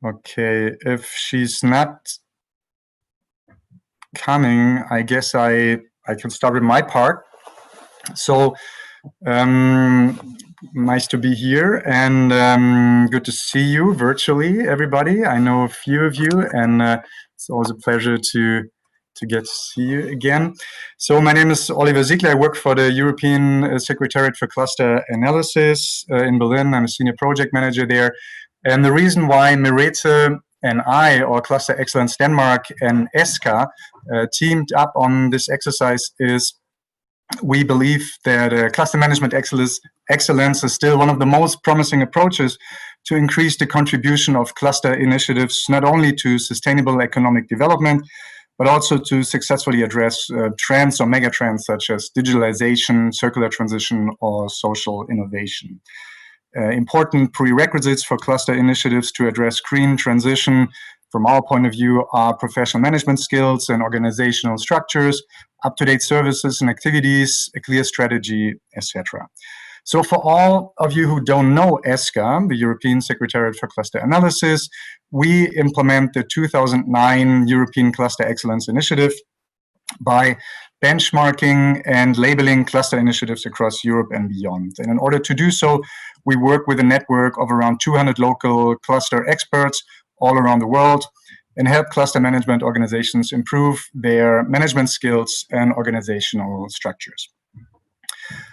Okay, if she's not coming, I guess I can start with my part. So, nice to be here, and good to see you virtually, everybody. I know a few of you, and it's always a pleasure to get to see you again. So my name is Oliver Ziegler. I work for the European Secretariat for Cluster Analysis in Berlin. I'm a senior project manager there. And the reason why Merete and I, or Cluster Excellence Denmark and ESCA, teamed up on this exercise is we believe that cluster management excellence is still one of the most promising approaches to increase the contribution of cluster initiatives, not only to sustainable economic development, but also to successfully address trends or mega trends such as digitalization, circular transition, or social innovation. Important prerequisites for cluster initiatives to address green transition, from our point of view, are professional management skills and organizational structures, up-to-date services and activities, a clear strategy, etc. So for all of you who don't know ESCA, the European Secretariat for Cluster Analysis, we implement the 2009 European Cluster Excellence Initiative by benchmarking and labeling cluster initiatives across Europe and beyond. And in order to do so, we work with a network of around 200 local cluster experts all around the world and help cluster management organizations improve their management skills and organizational structures.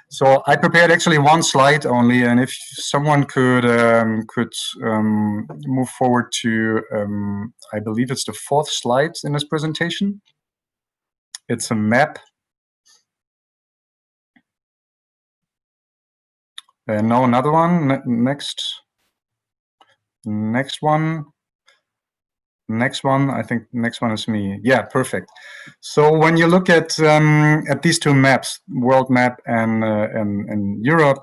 So I prepared actually one slide only, and if someone could move forward to, I believe it's the 4th slide in this presentation. It's a map. No, another one. Next one. Next one. I think next one is me. Yeah, perfect. So when you look at these two maps, world map and Europe,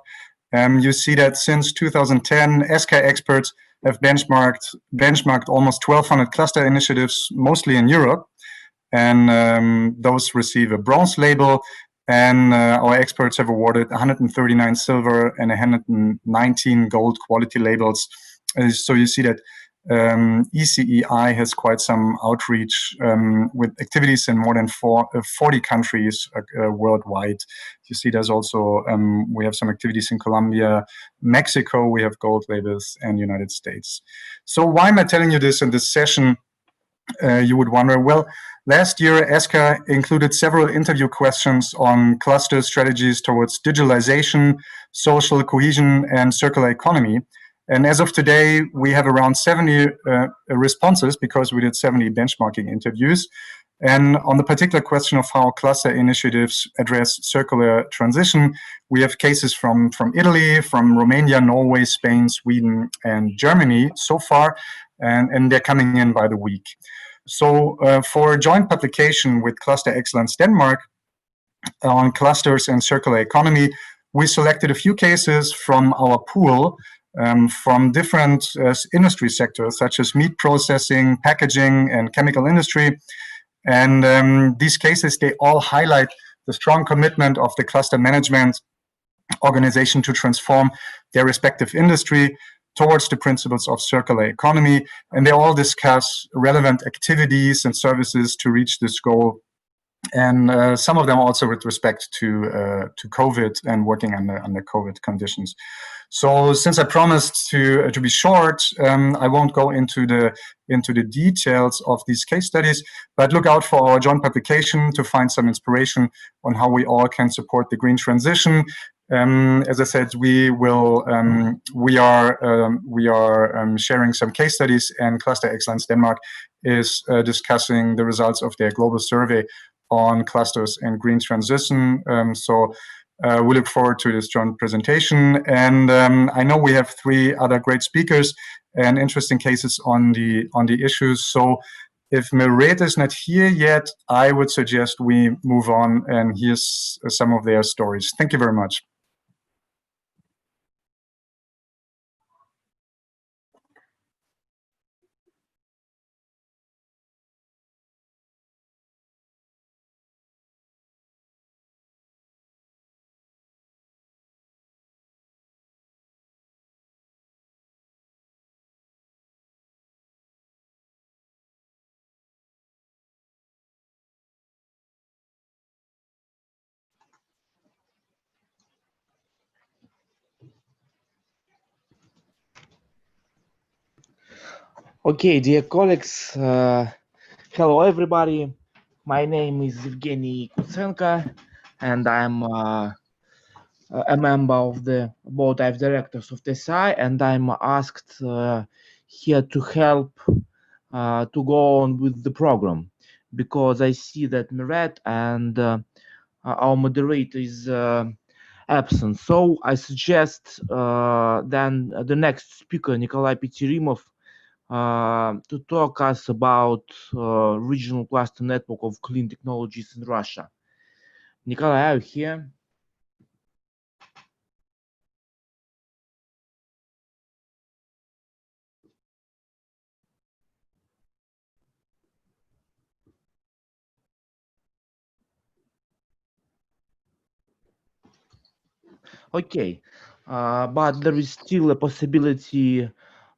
you see that since 2010, ESCA experts have benchmarked almost 1,200 cluster initiatives, mostly in Europe, and those receive a bronze label. And our experts have awarded 139 silver and 119 gold quality labels. So you see that ECEI has quite some outreach with activities in more than 40 countries worldwide. You see there's also, we have some activities in Colombia, Mexico, we have gold labels, and United States. So why am I telling you this in this session? You would wonder, well, last year, ESCA included several interview questions on cluster strategies towards digitalization, social cohesion, and circular economy. And as of today, we have around 70 responses because we did 70 benchmarking interviews. And on the particular question of how cluster initiatives address circular transition, we have cases from Italy, from Romania, Norway, Spain, Sweden, and Germany so far, and they're coming in by the week. So for a joint publication with Cluster Excellence Denmark on clusters and circular economy, we selected a few cases from our pool from different industry sectors, such as meat processing, packaging, and chemical industry. And these cases, they all highlight the strong commitment of the cluster management organization to transform their respective industry towards the principles of circular economy. And they all discuss relevant activities and services to reach this goal. And some of them also with respect to COVID and working under COVID conditions. So since I promised to be short, I won't go into the details of these case studies, but look out for our joint publication to find some inspiration on how we all can support the green transition. As I said, we are sharing some case studies, and Cluster Excellence Denmark is discussing the results of their global survey on clusters and green transition. So we look forward to this joint presentation. And I know we have 3 other great speakers and interesting cases on the issues. So if Merete is not here yet, I would suggest we move on and here's some of their stories. Thank you very much. Okay, dear colleagues, hello everybody. My name is Evgeny Kutsenko, and I'm a member of the board of directors of TCI, and I'm asked here to help to go on with the program because I see that Merete and our moderator is absent. So I suggest then the next speaker, Nikolai Pitirimov, to talk us about regional cluster network of clean technologies in Russia. Nikolai, are you here? Okay, but there is still a possibility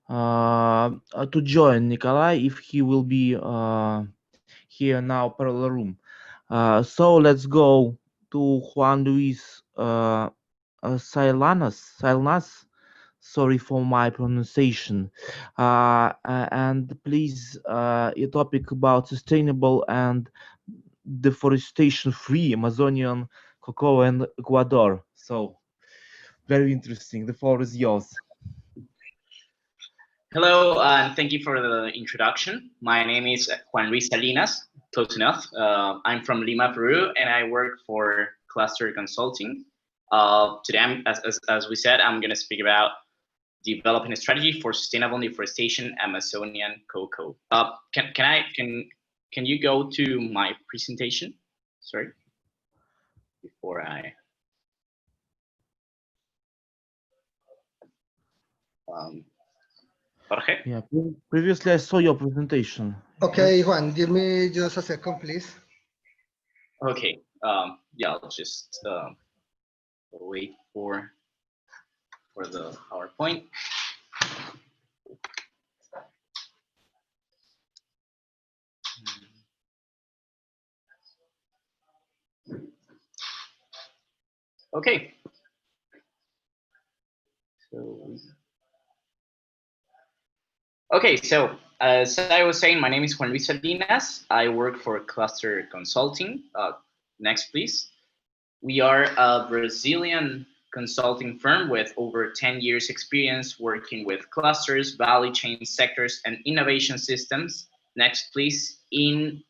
to join Nikolai if he will be here now parallel room. So let's go to Juan Luis Silnas. Sorry for my pronunciation. And please, a topic about sustainable and deforestation-free Amazonian cocoa and Ecuador. So very interesting. The floor is yours. Hello, and thank you for the introduction. My name is Juan Luis Salinas, close enough. I'm from Lima, Peru, and I work for Cluster Consulting. Today, as we said, I'm going to speak about developing a strategy for sustainable deforestation Amazonian cocoa. Can you go to my presentation? Sorry, before I. Jorge? Yeah, previously I saw your presentation. Okay, Yes? Juan, give me just a second, please. Okay, yeah, I'll just wait for the PowerPoint. Okay. So as I was saying, my name is Juan Luis Salinas. I work for Cluster Consulting. Next, please. We are a Brazilian consulting firm with over 10 years experience working with clusters, value chain sectors, and innovation systems. Next, please. In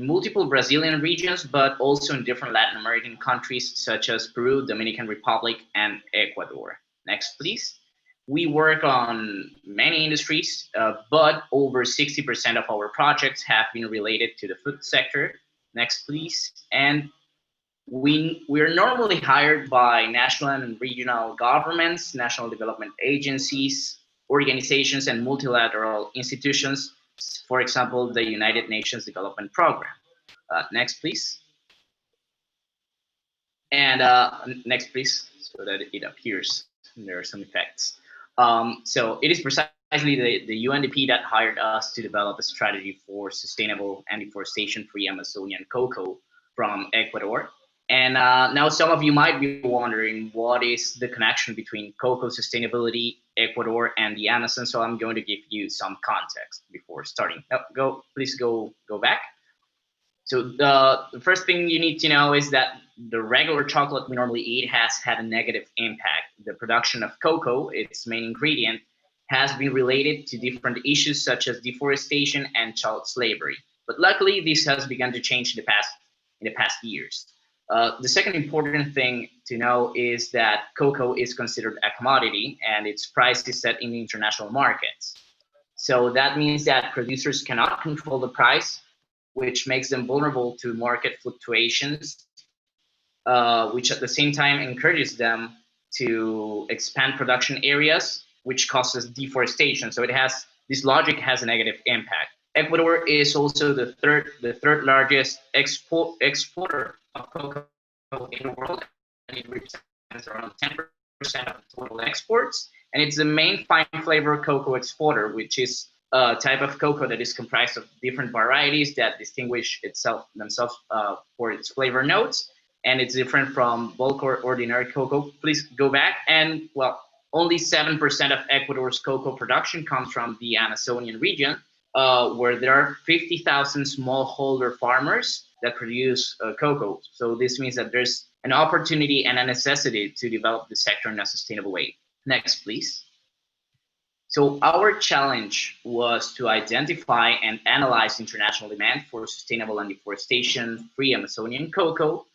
multiple Brazilian regions, but also in different Latin American countries such as Peru, Dominican Republic, and Ecuador. Next, please. We work on many industries, but over 60% of our projects have been related to the food sector. Next, please. And we're normally hired by national and regional governments, national development agencies, organizations, and multilateral institutions, for example, the United Nations Development Program. Next, please. And next, please, so that it appears there are some effects. So it is precisely the UNDP that hired us to develop a strategy for sustainable and deforestation-free Amazonian cocoa from Ecuador. And now some of you might be wondering what is the connection between cocoa sustainability, Ecuador, and the Amazon. So I'm going to give you some context before starting. Please go back. So the first thing you need to know is that the regular chocolate we normally eat has had a negative impact. The production of cocoa, its main ingredient, has been related to different issues such as deforestation and child slavery. But luckily, this has begun to change in the past years. The second important thing to know is that cocoa is considered a commodity and its price is set in the international markets. So that means that producers cannot control the price, which makes them vulnerable to market fluctuations, which at the same time encourages them to expand production areas, which causes deforestation. So this logic has a negative impact. Ecuador is also the third largest exporter of cocoa in the world, and it represents around 10% of total exports. And it's the main fine flavor cocoa exporter, which is a type of cocoa that is comprised of different varieties that distinguish themselves for its flavor notes, and it's different from bulk or ordinary cocoa. Please go back. And well, only 7% of Ecuador's cocoa production comes from the Amazonian region, where there are 50,000 smallholder farmers that produce cocoa. So this means that there's an opportunity and a necessity to develop the sector in a sustainable way. Next, please. So our challenge was to identify and analyze international demand for sustainable and deforestation-free Amazonian cocoa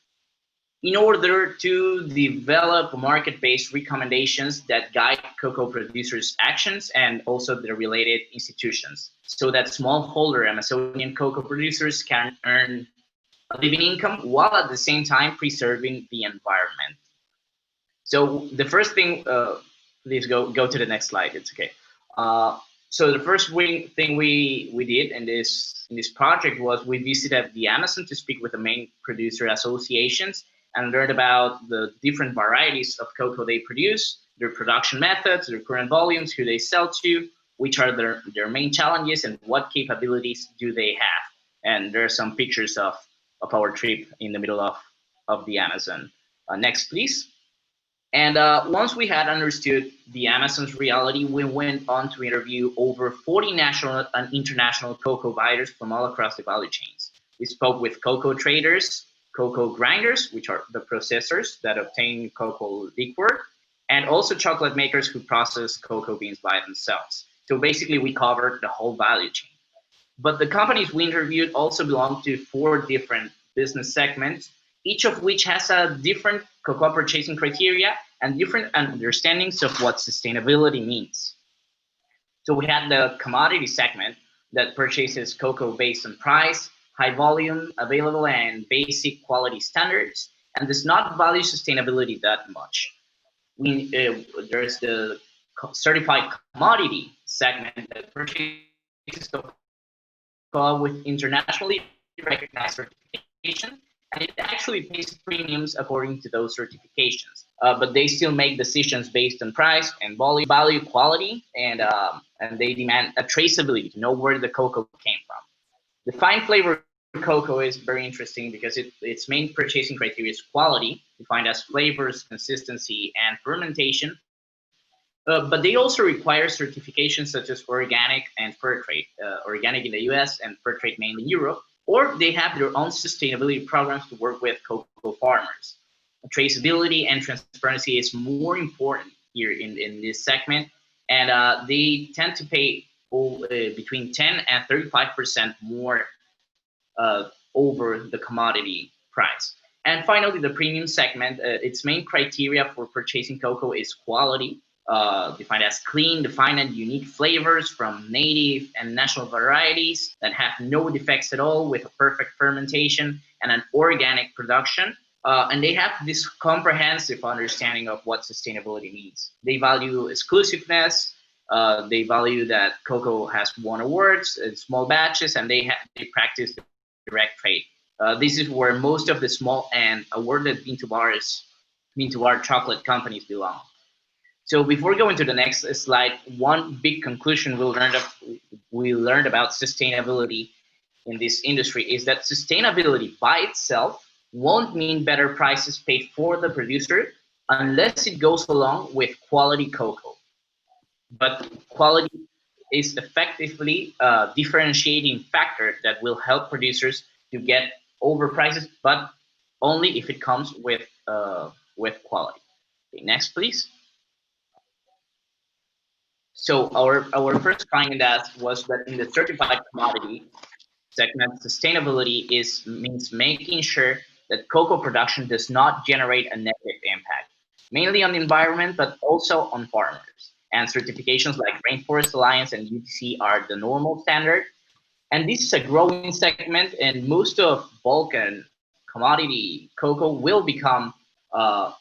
in order to develop market-based recommendations that guide cocoa producers' actions and also their related institutions, so that smallholder Amazonian cocoa producers can earn a living income while at the same time preserving the environment. So the first thing, please go to the next slide. It's okay. So the first thing we did in this project was we visited the Amazon to speak with the main producer associations and learned about the different varieties of cocoa they produce, their production methods, their current volumes, who they sell to, which are their main challenges, and what capabilities do they have. And there are some pictures of our trip in the middle of the Amazon. Next, please. And once we had understood the Amazon's reality, we went on to interview over 40 national and international cocoa buyers from all across the value chains. We spoke with cocoa traders, cocoa grinders, which are the processors that obtain cocoa liquor, and also chocolate makers who process cocoa beans by themselves. So basically, we covered the whole value chain. But the companies we interviewed also belong to 4 different business segments, each of which has a different cocoa purchasing criteria and different understandings of what sustainability means. So we had the commodity segment that purchases cocoa based on price, high volume, available, and basic quality standards, and does not value sustainability that much. There's the certified commodity segment that purchases cocoa with internationally recognized certification, and it actually pays premiums according to those certifications. But they still make decisions based on price and value, quality, and they demand a traceability to know where the cocoa came from. The fine flavor cocoa is very interesting because its main purchasing criteria is quality, defined as flavors, consistency, and fermentation. But they also require certifications such as organic and fair trade, organic in the US and fair trade mainly in Europe, or they have their own sustainability programs to work with cocoa farmers. Traceability and transparency is more important here in this segment, and they tend to pay between 10 and 35% more over the commodity price. And finally, the premium segment, its main criteria for purchasing cocoa is quality, defined as clean, defined and unique flavors from native and national varieties that have no defects at all, with a perfect fermentation and an organic production. And they have this comprehensive understanding of what sustainability means. They value exclusiveness. They value that cocoa has won awards in small batches, and they practice direct trade. This is where most of the small and awarded bean-to-bar chocolate companies belong. So before going to the next slide, one big conclusion we learned about sustainability in this industry is that sustainability by itself won't mean better prices paid for the producer unless it goes along with quality cocoa. But quality is effectively a differentiating factor that will help producers to get over prices, but only if it comes with quality. Okay, next, please. So our first finding was that in the certified commodity segment, sustainability means making sure that cocoa production does not generate a negative impact, mainly on the environment, but also on farmers. And certifications like Rainforest Alliance and UTC are the normal standard. And this is a growing segment, and most of bulk and commodity cocoa will become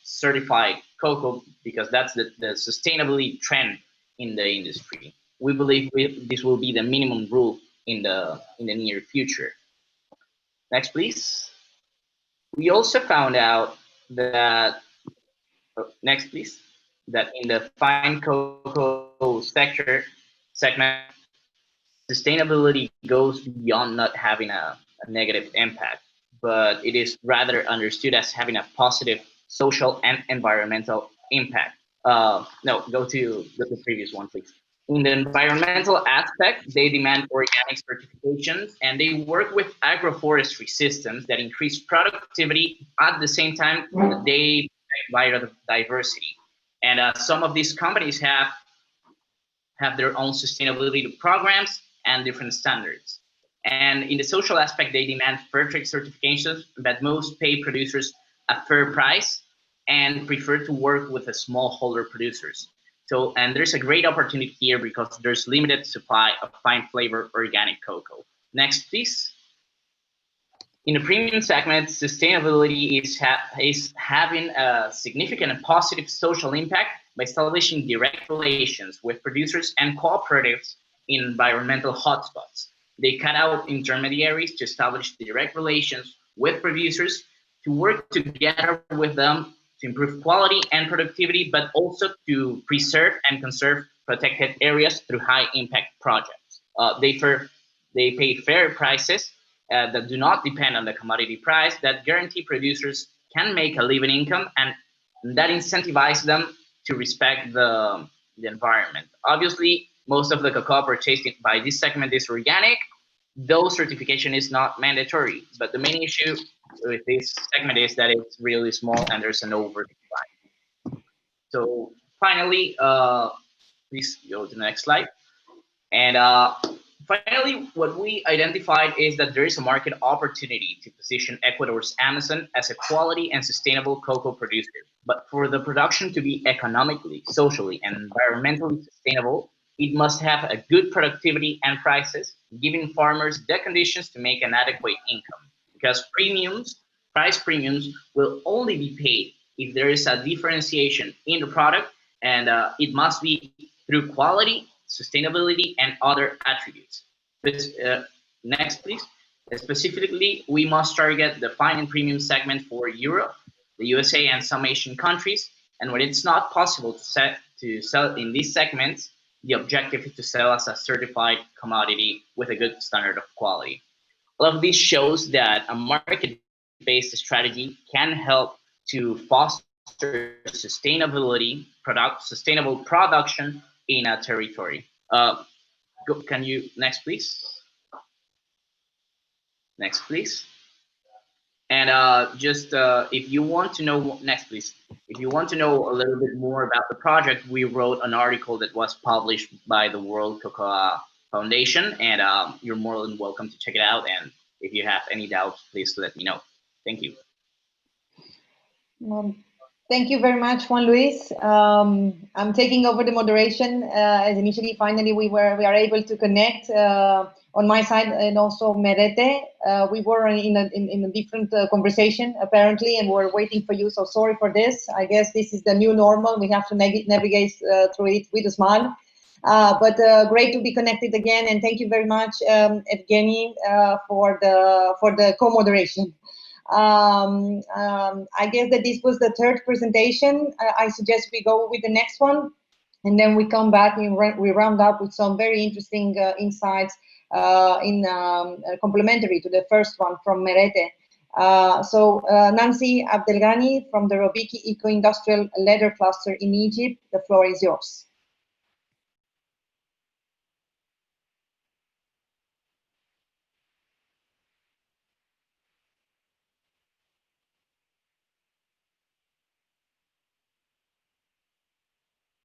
certified cocoa because that's the sustainability trend in the industry. We believe this will be the minimum rule in the near future. Next, please. We also found out that, next, please, that in the fine cocoa segment, sustainability goes beyond not having a negative impact, but it is rather understood as having a positive social and environmental impact. No, go to the previous one, please. In the environmental aspect, they demand organic certifications, and they work with agroforestry systems that increase productivity at the same time they provide biodiversity. And some of these companies have their own sustainability programs and different standards. And in the social aspect, they demand fair trade certifications, but most pay producers a fair price and prefer to work with the smallholder producers. So, and there's a great opportunity here because there's limited supply of fine flavor organic cocoa. Next, please. In the premium segment, sustainability is having a significant and positive social impact by establishing direct relations with producers and cooperatives in environmental hotspots. They cut out intermediaries to establish direct relations with producers to work together with them to improve quality and productivity, but also to preserve and conserve protected areas through high impact projects. They pay fair prices that do not depend on the commodity price, that guarantee producers can make a living income, and that incentivize them to respect the environment. Obviously, most of the cocoa purchased by this segment is organic, though certification is not mandatory. But the main issue with this segment is that it's really small and there's an oversupply. So finally, please go to the next slide. And finally, what we identified is that there is a market opportunity to position Ecuador's Amazon as a quality and sustainable cocoa producer. But for the production to be economically, socially, and environmentally sustainable, it must have a good productivity and prices, giving farmers the conditions to make an adequate income. Because price premiums will only be paid if there is a differentiation in the product, and it must be through quality, sustainability, and other attributes. But, next, please. Specifically, we must target the fine and premium segment for Europe, the USA, and some Asian countries. And when it's not possible to sell in these segments, the objective is to sell as a certified commodity with a good standard of quality. All of this shows that a market-based strategy can help to foster sustainable production in a territory. Can you, next please? Next please. And if you want to know, next please. If you want to know a little bit more about the project, we wrote an article that was published by the World Cocoa Foundation, and you're more than welcome to check it out. And if you have any doubts, please let me know. Thank you. Thank you very much, Juan Luis. I'm taking over the moderation. As initially, finally, we are able to connect on my side, and also Merete. We were in a different conversation apparently, and we're waiting for you. So sorry for this. I guess this is the new normal. We have to navigate through it with a smile. But great to be connected again, and thank you very much, Abdelghany, for the co-moderation. I guess that this was the third presentation. I suggest we go with the next one, and then we come back and we round up with some very interesting insights complementary to the first one from Merete. So Nancy Abdelghany from the Robbiki Eco-Industrial Leather Cluster in Egypt, the floor is yours.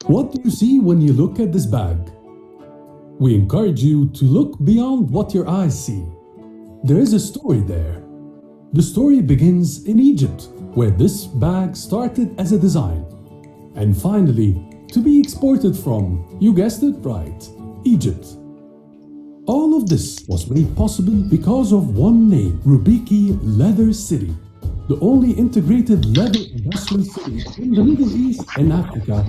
What do you see when you look at this bag? We encourage you to look beyond what your eyes see. There is a story there. The story begins in Egypt, where this bag started as a design, and finally to be exported from, you guessed it right, Egypt. All of this was made possible because of one name, Robbiki Leather City, the only integrated leather industrial city in the Middle East and Africa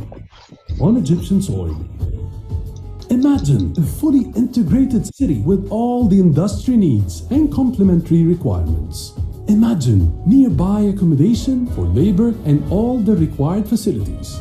on Egyptian soil. Imagine a fully integrated city with all the industry needs and complementary requirements. Imagine nearby accommodation for labor and all the required facilities.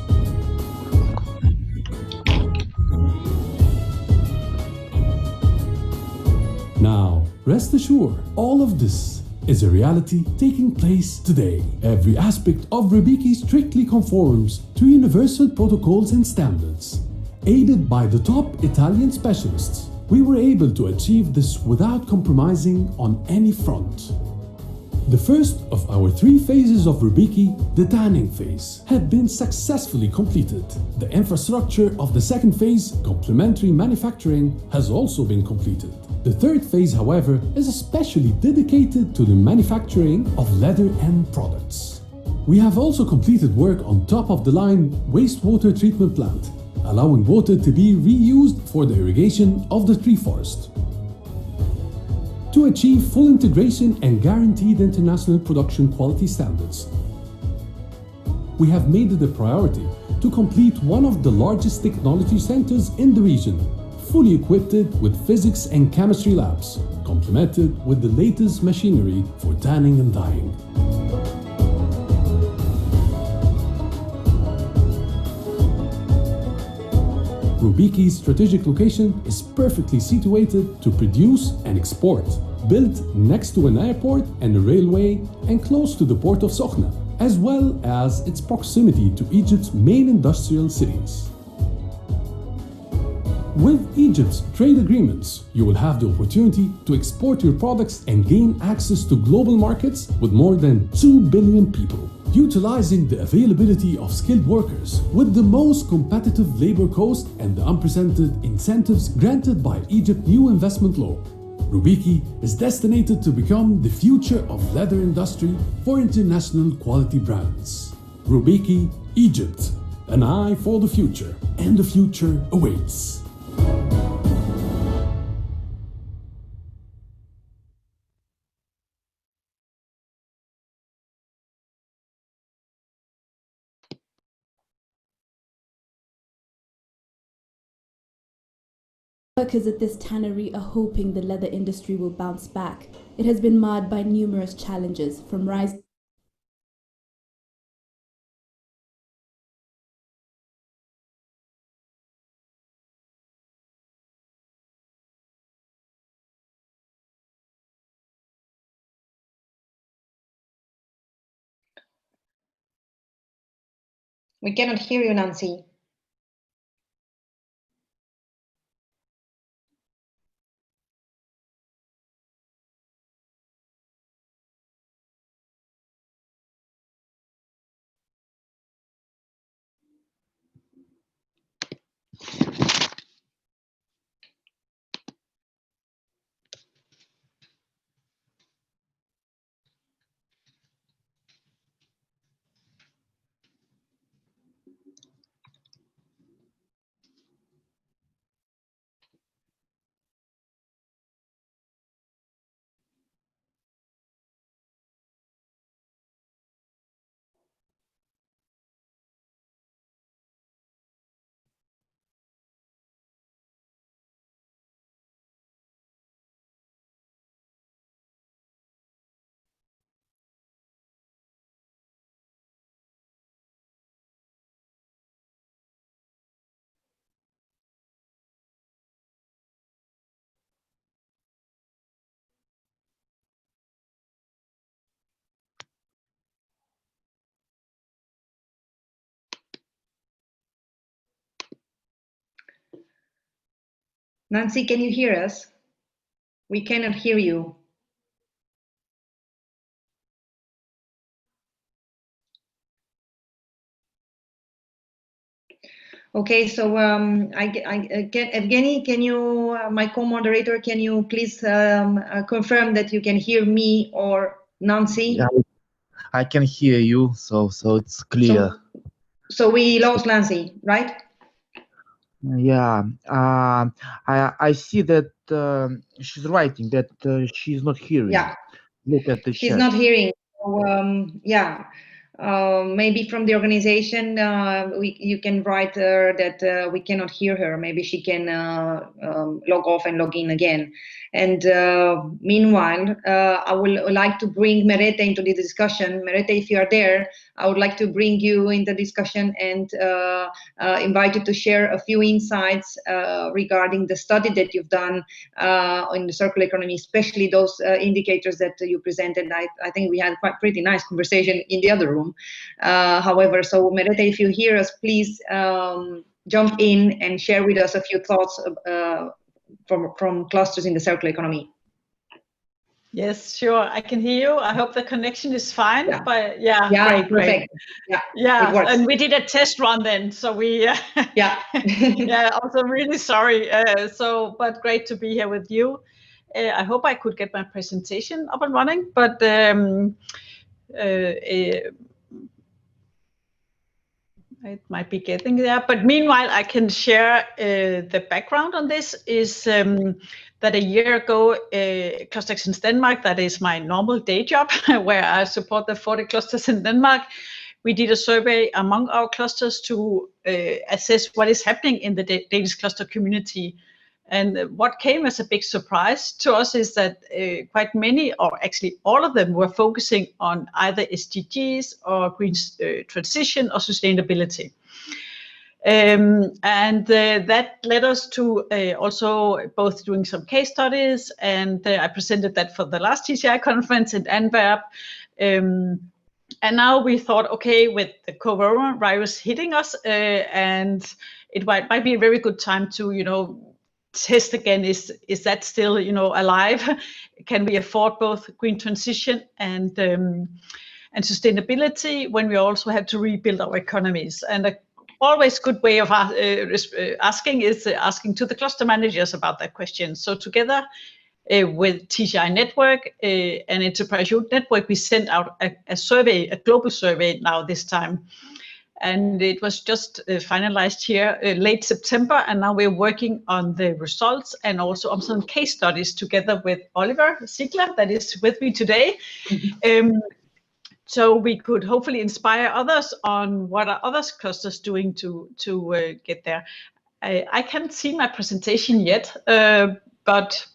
Now, rest assured, all of this is a reality taking place today. Every aspect of Robbiki strictly conforms to universal protocols and standards. Aided by the top Italian specialists, we were able to achieve this without compromising on any front. The first of our 3 phases of Robbiki, the tanning phase, had been successfully completed. The infrastructure of the second phase, complementary manufacturing, has also been completed. The third phase, however, is especially dedicated to the manufacturing of leather end products. We have also completed work on top-of-the-line wastewater treatment plant, allowing water to be reused for the irrigation of the tree forest. To achieve full integration and guaranteed international production quality standards, we have made it a priority to complete one of the largest technology centers in the region, fully equipped with physics and chemistry labs, complemented with the latest machinery for tanning and dyeing. Robbiki's strategic location is perfectly situated to produce and export, built next to an airport and a railway and close to the port of Sokhna, as well as its proximity to Egypt's main industrial cities. With Egypt's trade agreements, you will have the opportunity to export your products and gain access to global markets with more than 2 billion people. Utilizing the availability of skilled workers with the most competitive labor cost and the unprecedented incentives granted by Egypt's new investment law, Robbiki is destined to become the future of leather industry for international quality brands. Robbiki, Egypt, an eye for the future, and the future awaits. Workers at this tannery are hoping the leather industry will bounce back. It has been marred by numerous challenges, from rising We cannot hear you, Nancy. Nancy, can you hear us? We cannot hear you. Okay, so Abdelghany, can you, my co-moderator, can you please confirm that you can hear me or Nancy? Yeah, I can hear you, so it's clear. So we lost Nancy, right? Yeah, I see that she's writing that she's not hearing. Yeah. Look at the She's chat. not hearing. So, yeah, maybe from the organization, you can write her that we cannot hear her. Maybe she can log off and log in again. And meanwhile, I would like to bring Merete into the discussion. Merete, if you are there, I would like to bring you in the discussion and invite you to share a few insights regarding the study that you've done in the circular economy, especially those indicators that you presented. I think we had quite pretty nice conversation in the other room. However, so Merete, if you hear us, please jump in and share with us a few thoughts from clusters in the circular economy. Yes, sure. I can hear you. I hope the connection is fine. Yeah. But Yeah, great, perfect. Great. Yeah, it works. And we did a test run then, so we. Yeah. Yeah. Also, really sorry. But great to be here with you. I hope I could get my presentation up and running, but it might be getting there. But meanwhile, I can share the background on this is that a year ago, Cluster Excellence Denmark, that is my normal day job, where I support the 40 clusters in Denmark, we did a survey among our clusters to assess what is happening in the Danish cluster community. And what came as a big surprise to us is that quite many, or actually all of them, were focusing on either SDGs or green transition or sustainability. That led us to also both doing some case studies, and I presented that for the last TCI conference in Antwerp. And now we thought, okay, with the coronavirus hitting us, and it might be a very good time to, test again, is that still, alive? Can we afford both green transition and sustainability when we also have to rebuild our economies? And a always good way of asking is asking to the cluster managers about that question. So together with TCI Network and Enterprise Youth Network, we sent out a survey, a global survey now this time. And it was just finalized here late September, and now we're working on the results and also on some case studies together with Oliver Ziegler, that is with me today. So we could hopefully inspire others on what are other clusters doing to get there. I can't see my presentation yet, but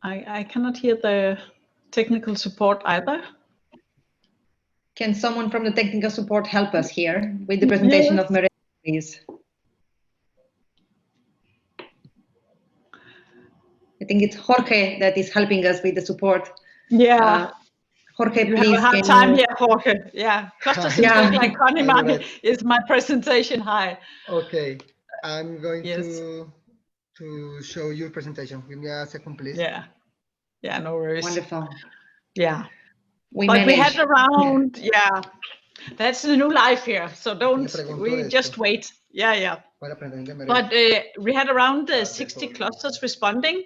I cannot hear the technical support either. Can someone from the technical support help us here with the presentation of Merete, please? I think it's Jorge that is helping us with the support. Yeah. Jorge, you please. You have a hard time here, Jorge. Yeah. Clusters in circular economy is my presentation. Hi. Okay. I'm going to show you presentation. Give me a second, please. Yeah. Yeah, no worries. Wonderful. Yeah. We had around, that's the new life here. So we just wait. Yeah. But we had around 60 clusters responding,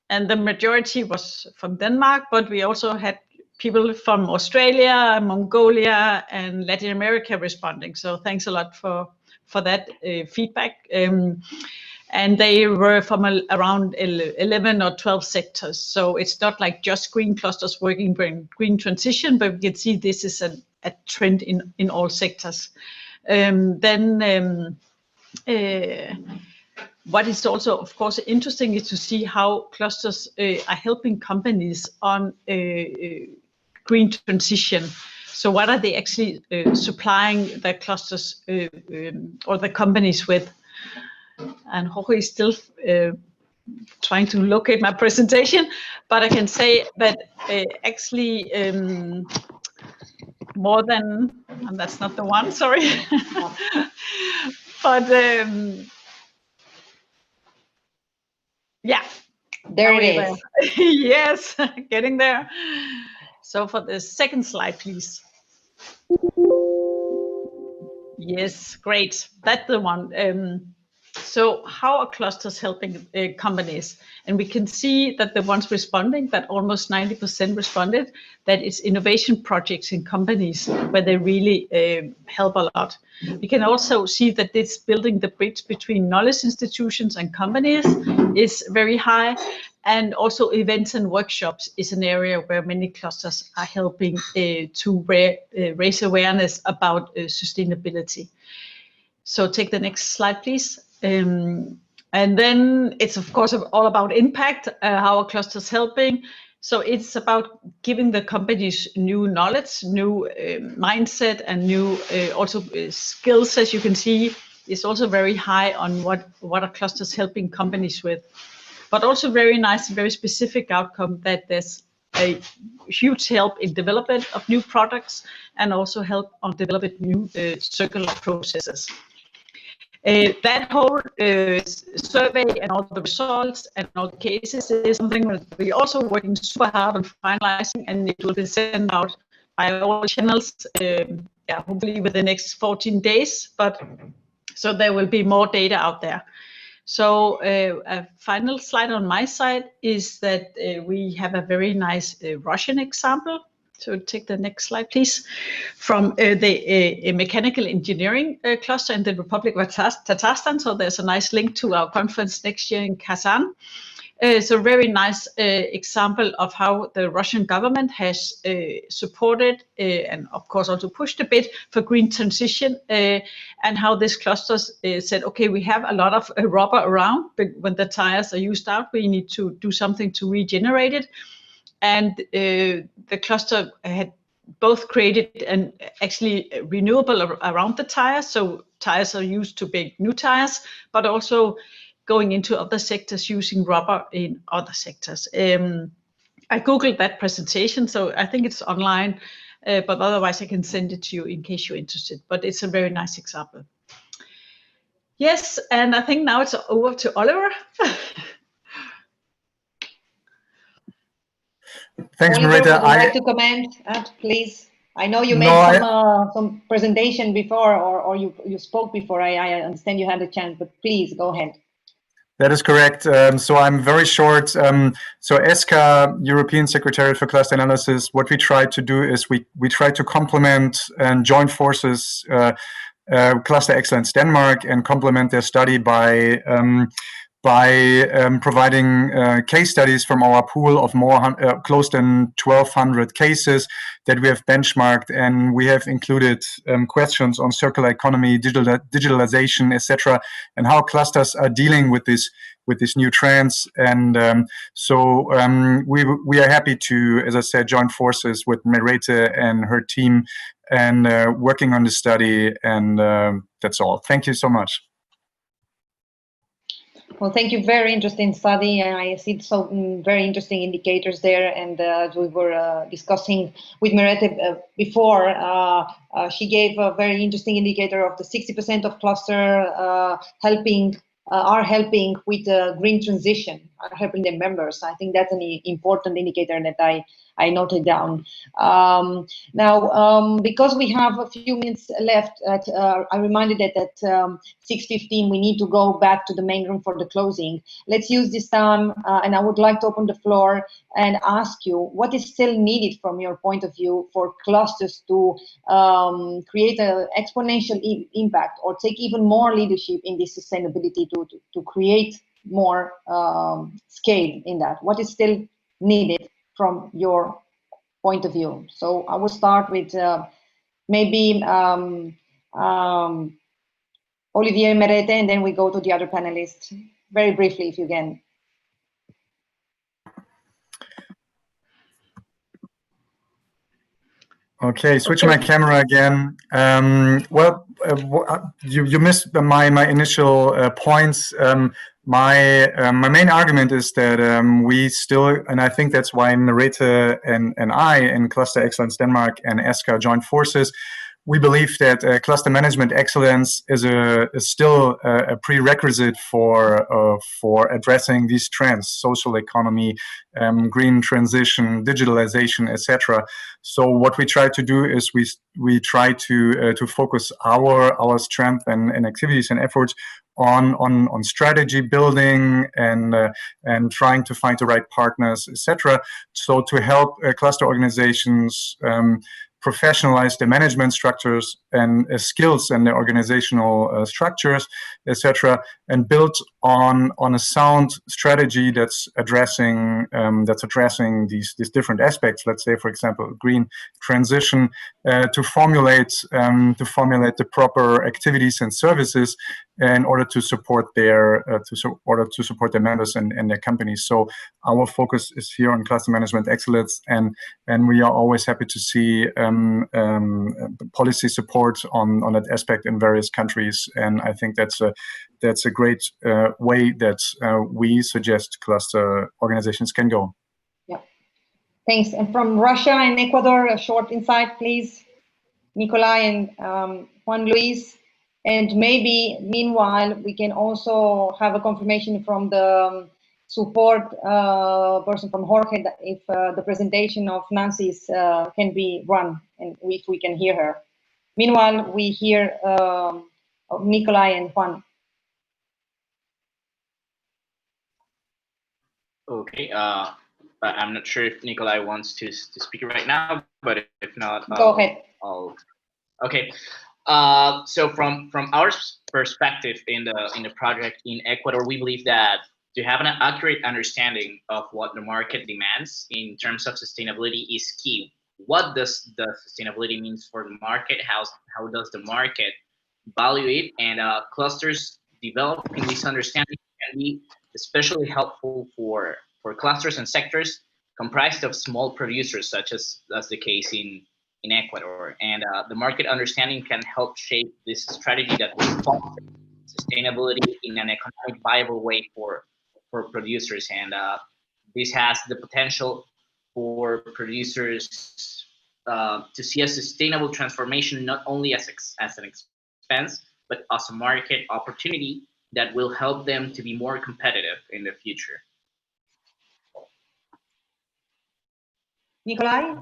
and the majority was from Denmark, but we also had people from Australia, Mongolia, and Latin America responding. So thanks a lot for that feedback. And they were from around 11 or 12 sectors. So it's not like just green clusters working green transition, but we can see this is a trend in all sectors. What is also, of course, interesting is to see how clusters are helping companies on green transition. So what are they actually supplying the clusters or the companies with? And Jorge is still trying to locate my presentation, but I can say that actually more than, and that's not the one, sorry, but yeah. There it is. Yes, getting there. So for the second slide, please. Yes, great. That's the one. So how are clusters helping companies? And we can see that the ones responding, that almost 90% responded, that it's innovation projects in companies where they really help a lot. We can also see that this building the bridge between knowledge institutions and companies is very high. And also events and workshops is an area where many clusters are helping to raise awareness about sustainability. So take the next slide, please. And then it's, of course, all about impact, how are clusters helping. So it's about giving the companies new knowledge, new mindset, and new also skills. As you can see, is also very high on what are clusters helping companies with. But also very nice, very specific outcome that there's a huge help in development of new products and also help on developing new circular processes. That whole survey and all the results and all the cases is something that we're also working super hard on finalizing, and it will be sent out by all channels, hopefully within the next 14 days. But so there will be more data out there. So a final slide on my side is that we have a very nice Russian example. So take the next slide, please, from the mechanical engineering cluster in the Republic of Tatarstan. So there's a nice link to our conference next year in Kazan. It's a very nice example of how the Russian government has supported and of course also pushed a bit for green transition, and how this cluster said, okay, we have a lot of rubber around, but when the tires are used out, we need to do something to regenerate it. And the cluster had both created an actually renewable around the tires, so tires are used to make new tires, but also going into other sectors using rubber in other sectors. I googled that presentation, so I think it's online, but otherwise I can send it to you in case you're interested. But it's a very nice example. Yes, and I think now it's over to Oliver. Thanks, Oliver, Merete. would you like to comment, please? I know you made some presentation before, or you spoke before. I understand you had a chance, but please go ahead. That is correct. So I'm very short. So ESCA, European Secretariat for Cluster Analysis, what we try to do is we try to complement and join forces Cluster Excellence Denmark and complement their study by providing case studies from our pool of close than 1,200 cases that we have benchmarked, and we have included questions on circular economy, digitalization, etc., and how clusters are dealing with these new trends. And we are happy to, as I said, join forces with Merete and her team and working on the study. And that's all. Thank you so much. Well, thank you. Very interesting study, and I see some very interesting indicators there. And as we were discussing with Merete before, she gave a very interesting indicator of the 60% of cluster are helping with the green transition, are helping their members. I think that's an important indicator that I noted down. Now, because we have a few minutes left, I reminded that at 6:15 we need to go back to the main room for the closing. Let's use this time, and I would like to open the floor and ask you what is still needed from your point of view for clusters to create an exponential impact or take even more leadership in this sustainability to create more scale in that. What is still needed from your point of view? So I will start with maybe Olivier, Merete, and then we go to the other panelists. Very briefly, if you can. Okay, switching my camera again. You missed my initial points. My main argument is that we still, and I think that's why Merete and I in Cluster Excellence Denmark and ESCA joined forces. We believe that cluster management excellence is still a prerequisite for addressing these trends: social economy, green transition, digitalization, etc. So what we try to do is we try to focus our strength and activities and efforts on strategy building and trying to find the right partners, etc. So to help cluster organizations professionalize their management structures and skills and the organizational structures, etc., and built on a sound strategy that's addressing these different aspects. Let's say, for example, green transition, to formulate the proper activities and services in order to support their members and their companies. So our focus is here on cluster management excellence, and we are always happy to see policy support on that aspect in various countries. And I think that's a great way that we suggest cluster organizations can go. Yeah, thanks. And from Russia and Ecuador, a short insight, please, Nikolai and Juan Luis. And maybe meanwhile, we can also have a confirmation from the support person from Jorge that if the presentation of Nancy's can be run and if we can hear her. Meanwhile, we hear Nikolai and Juan. Okay, I'm not sure if Nikolai wants to speak right now, but if not, go ahead. Okay. So from our perspective in the project in Ecuador, we believe that to have an accurate understanding of what the market demands in terms of sustainability is key. What does the sustainability means for the market? How does the market value it? And clusters developing this understanding can be especially helpful for clusters and sectors comprised of small producers, such as that's the case in Ecuador. And the market understanding can help shape this strategy that will foster sustainability in an economic viable way for producers. And this has the potential for producers to see a sustainable transformation not only as an expense, but as a market opportunity that will help them to be more competitive in the future. Nikolai?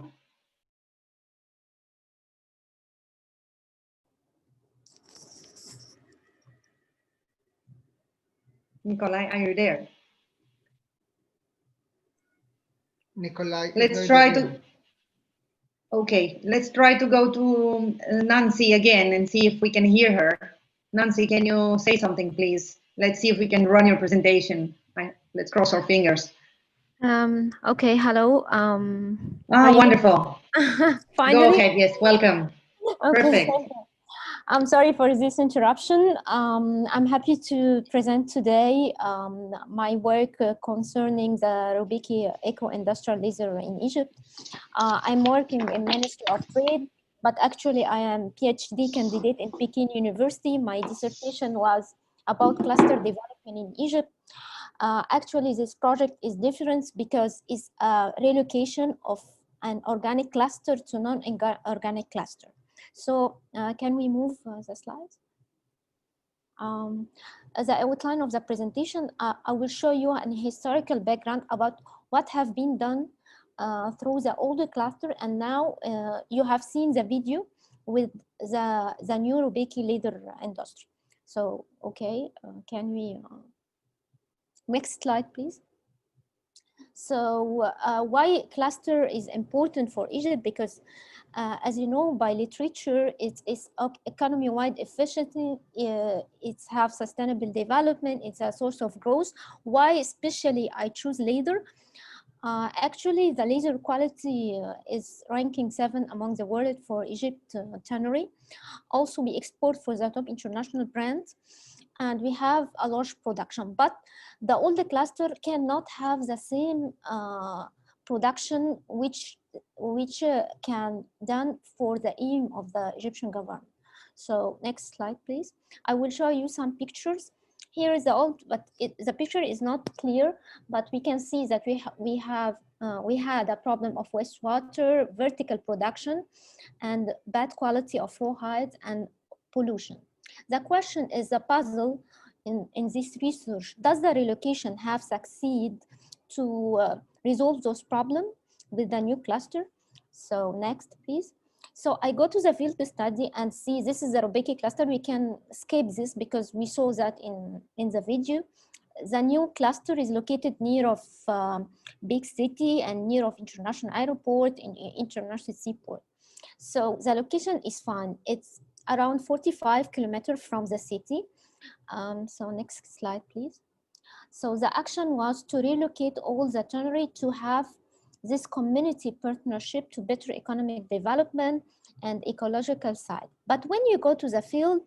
Nikolai, are you there? Nikolai, let's try to. Okay, let's try to go to Nancy again and see if we can hear her. Nancy, can you say something, please? Let's see if we can run your presentation. Let's cross our fingers. Okay, hello. Wonderful. Finally. Go ahead, yes, welcome. Okay, perfect. I'm sorry for this interruption. I'm happy to present today my work concerning the Robbiki eco-industrial laser in Egypt. I'm working in Ministry of Trade, but actually I am PhD candidate in Peking University. My dissertation was about cluster development in Egypt. Actually, this project is different because it's a relocation of an organic cluster to non-organic cluster. So can we move the slides? As the outline of the presentation, I will show you an historical background about what have been done through the older cluster, and now you have seen the video with the new Robbiki laser industry. So, okay, can we, next slide, please. So why cluster is important for Egypt? Because as you know, by literature, it is economy-wide efficiency, it's have sustainable development, it's a source of growth. Why especially I choose laser? Actually, the laser quality is ranking 7 among the world for Egypt tannery. Also, we export for the top international brands, and we have a large production. But the older cluster cannot have the same production which can done for the aim of the Egyptian government. So next slide, please. I will show you some pictures. Here is the old, but the picture is not clear, but we can see that we had a problem of wastewater, vertical production, and bad quality of rawhide and pollution. The question is the puzzle in this research. Does the relocation have succeed to resolve those problems with the new cluster? So next, please. So I go to the field study and see this is the Robbiki cluster. We can skip this because we saw that in the video. The new cluster is located near of big city and near of international airport and international seaport. So the location is fine. It's around 45 kilometers from the city. So next slide, please. So the action was to relocate all the tannery to have this community partnership to better economic development and ecological side. But when you go to the field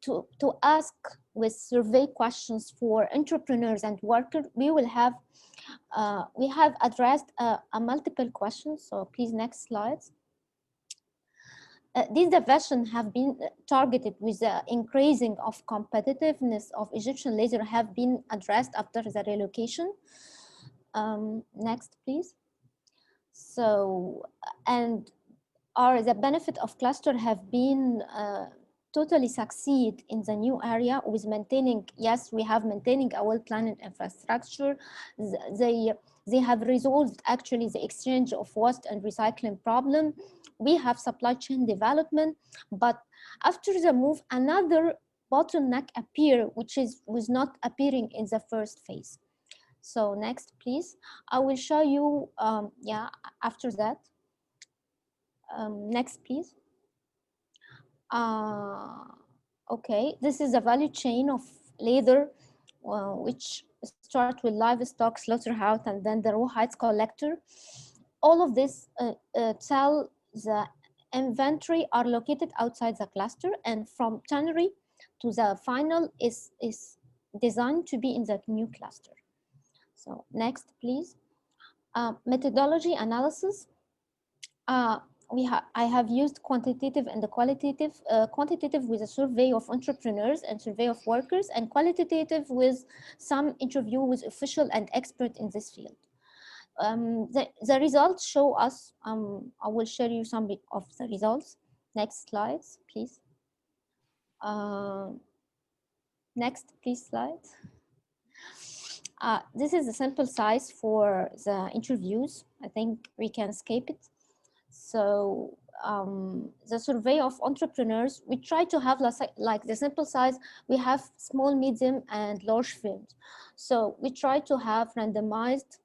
to ask with survey questions for entrepreneurs and workers, we have addressed a multiple questions. So please next slides. These divisions have been targeted with the increasing of competitiveness of Egyptian laser have been addressed after the relocation. Next, please. So, and the benefit of cluster have been totally succeed in the new area with maintaining, yes, we have maintaining a well-planned infrastructure. They have resolved actually the exchange of waste and recycling problem. We have supply chain development, but after the move, another bottleneck appear, which was not appearing in the first phase. So next, please. I will show you, yeah, after that. Next, please. Okay, this is a value chain of leather, which start with livestock, slaughterhouse, and then the raw hides collector. All of this tell the inventory are located outside the cluster, and from tannery to the final is designed to be in the new cluster. So next, please. Methodology analysis. I have used quantitative and the qualitative. Quantitative with a survey of entrepreneurs and survey of workers, and qualitative with some interview with official and expert in this field. The results show us, I will share you some of the results. Next slides, please. Next, please, slides. This is the sample size for the interviews. I think we can skip it. So the survey of entrepreneurs, we try to have like the sample size, we have small, medium, and large firms. So we try to have randomized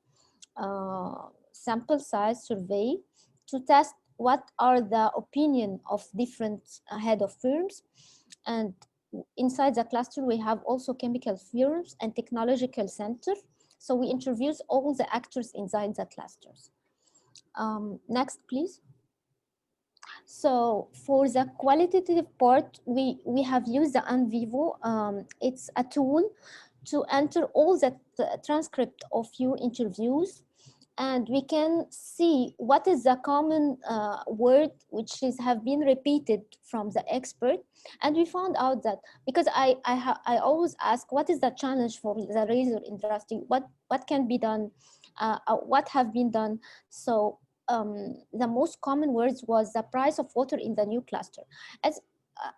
sample size survey to test what are the opinion of different head of firms. And inside the cluster, we have also chemical firms and technological center. So we interview all the actors inside the clusters. Next, please. So for the qualitative part, we have used the Unvivo. It's a tool to enter all the transcript of your interviews, and we can see what is the common word which have been repeated from the expert. And we found out that, because I always ask what is the challenge for the razor industry, what can be done, what have been done. So the most common words was the price of water in the new cluster. As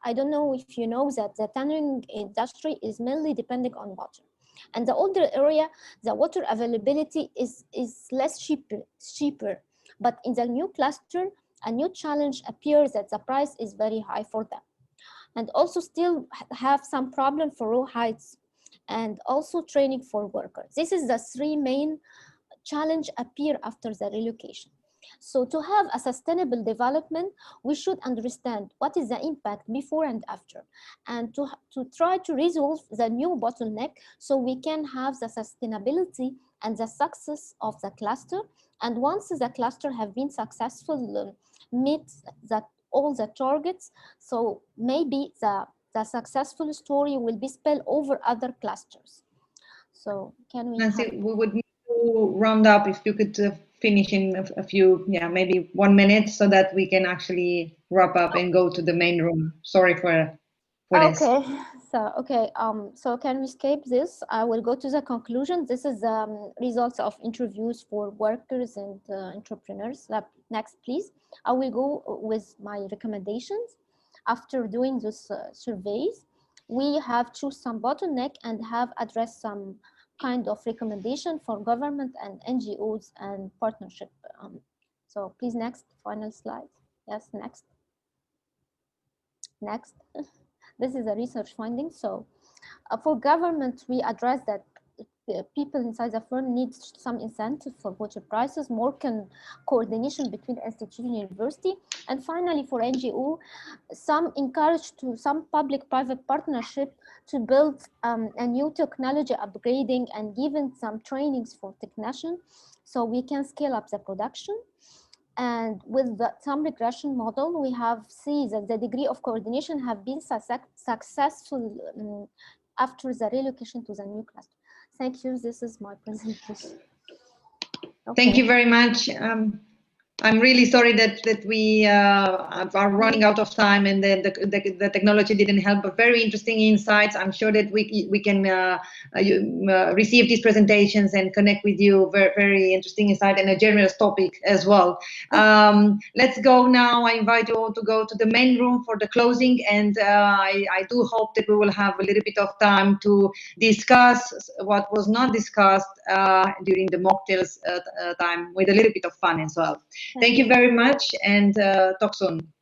I don't know if you know that the tanning industry is mainly depending on water. And the older area, the water availability is less cheaper. But in the new cluster, a new challenge appears that the price is very high for them. And also still have some problem for raw hides and also training for workers. This is the three main challenge appear after the relocation. So to have a sustainable development, we should understand what is the impact before and after, and to try to resolve the new bottleneck so we can have the sustainability and the success of the cluster. And once the cluster have been successful, meet all the targets, so maybe the successful story will be spilled over other clusters. So can we Nancy, we would need to round up if you could finish in a few, yeah, maybe 1 minute, so that we can actually wrap up and go to the main room. Sorry for this. Okay, so can we escape this? I will go to the conclusion. This is results of interviews for workers and entrepreneurs. Next, please. I will go with my recommendations. After doing those surveys, we have choose some bottleneck and have addressed some kind of recommendation for government and NGOs and partnership. So please, next, final slide. Yes, next. Next. This is a research finding. So for government, we address that the people inside the firm need some incentive for better prices, more coordination between institution and university, and finally for NGO, some public-private partnership to build a new technology upgrading and giving some trainings for technicians so we can scale up the production. And with some regression model, we have seen that the degree of coordination have been successful after the relocation to the new cluster. Thank you. This is my presentation. Okay. Thank you very much. I'm really sorry that we are running out of time and the technology didn't help, but very interesting insights. I'm sure that we can receive these presentations and connect with you. Very, very interesting insight and a generous topic as well. Let's go now. I invite you all to go to the main room for the closing, and I do hope that we will have a little bit of time to discuss what was not discussed during the mocktails time with a little bit of fun as well. Thank you very much, and talk soon.